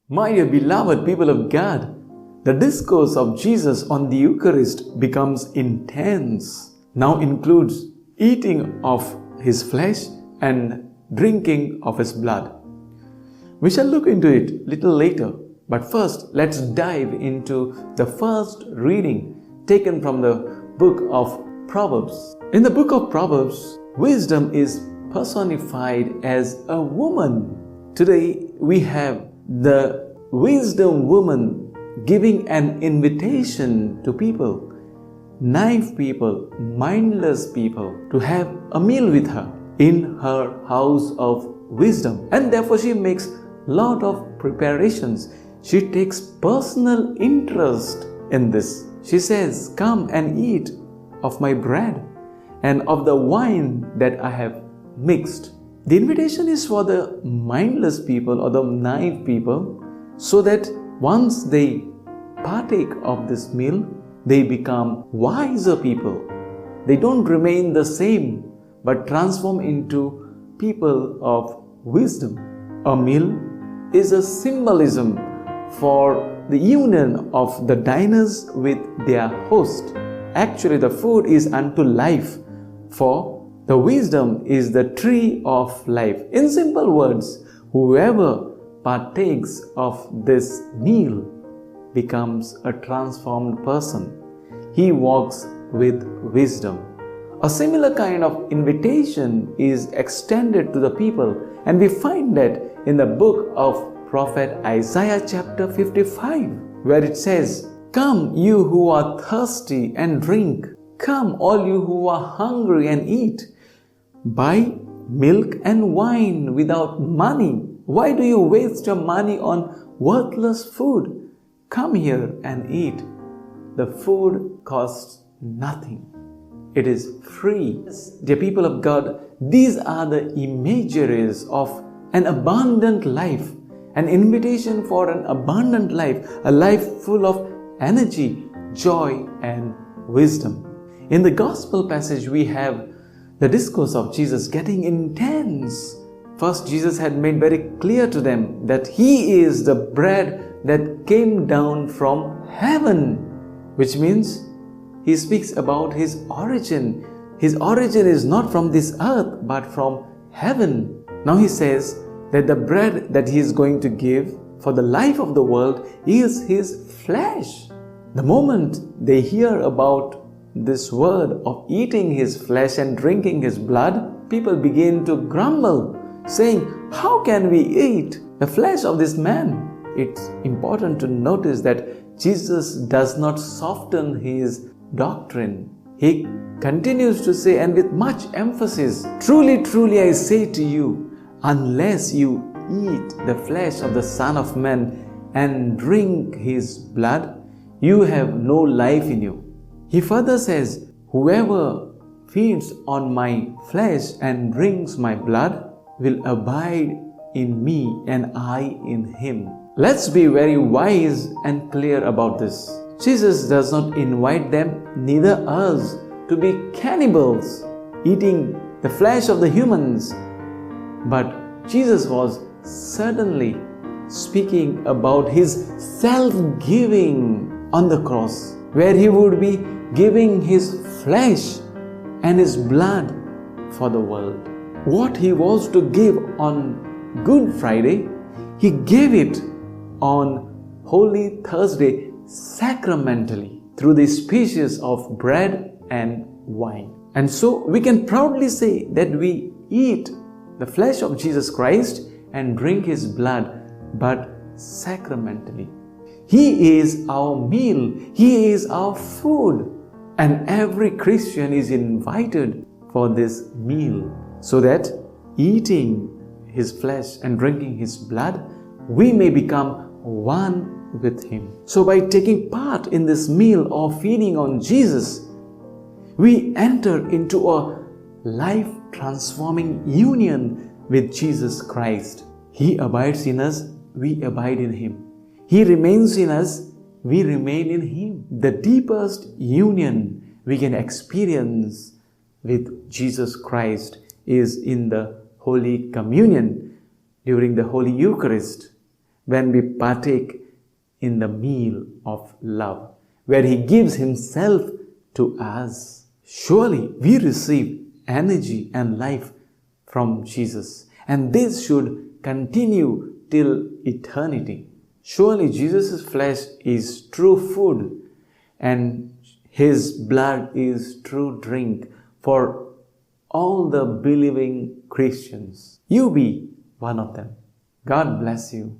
My dear beloved people of God, the discourse of Jesus on the Eucharist becomes intense. Now includes eating of His flesh and drinking of His blood. We shall look into it a little later, but first let's dive into the first reading taken from the book of Proverbs. In the book of Proverbs, wisdom is personified as a woman. Today we have the wisdom woman giving an invitation to people, naive people, mindless people, to have a meal with her in her house of wisdom. And therefore she makes lot of preparations. She takes personal interest in this. She says, "Come and eat of my bread and of the wine that I have mixed." The invitation is for the mindless people or the naive people, so that once they partake of this meal, they become wiser people. They don't remain the same, but transform into people of wisdom. A meal is a symbolism for the union of the diners with their host. Actually, the food is unto life, for the wisdom is the tree of life. In simple words, whoever partakes of this meal becomes a transformed person. He walks with wisdom. A similar kind of invitation is extended to the people, and we find that in the book of Prophet Isaiah chapter 55, where it says, "Come, you who are thirsty, and drink. Come, all you who are hungry, and eat. Buy milk and wine without money. Why do you waste your money on worthless food? Come here and eat. The food costs nothing. It is free." Dear people of God, these are the imageries of an abundant life, an invitation for an abundant life, a life full of energy, joy, and wisdom. In the gospel passage, we have the discourse of Jesus getting intense. First, Jesus had made very clear to them that He is the bread that came down from heaven, which means He speaks about His origin. His origin is not from this earth, but from heaven. Now He says that the bread that He is going to give for the life of the world is His flesh. The moment they hear about this word of eating His flesh and drinking His blood, people begin to grumble, saying, "How can we eat the flesh of this man?" It's important to notice that Jesus does not soften His doctrine. He continues to say, and with much emphasis, "Truly, truly, I say to you, unless you eat the flesh of the Son of Man and drink His blood, you have no life in you." He further says, "Whoever feeds on my flesh and drinks my blood will abide in me and I in him." Let's be very wise and clear about this. Jesus does not invite them, neither us, to be cannibals, eating the flesh of the humans. But Jesus was certainly speaking about His self-giving on the cross, where He would be giving His flesh and His blood for the world. What He was to give on Good Friday, He gave it on Holy Thursday sacramentally through the species of bread and wine. And so we can proudly say that we eat the flesh of Jesus Christ and drink His blood, but sacramentally. He is our meal. He is our food. And every Christian is invited for this meal, so that eating His flesh and drinking His blood, we may become one with Him. So by taking part in this meal or feeding on Jesus, we enter into a life-transforming union with Jesus Christ. He abides in us, we abide in Him. He remains in us, we remain in Him. The deepest union we can experience with Jesus Christ is in the Holy Communion, during the Holy Eucharist, when we partake in the meal of love, where He gives Himself to us. Surely we receive energy and life from Jesus, and this should continue till eternity. Surely Jesus' flesh is true food, and His blood is true drink for all the believing Christians. You be one of them. God bless you.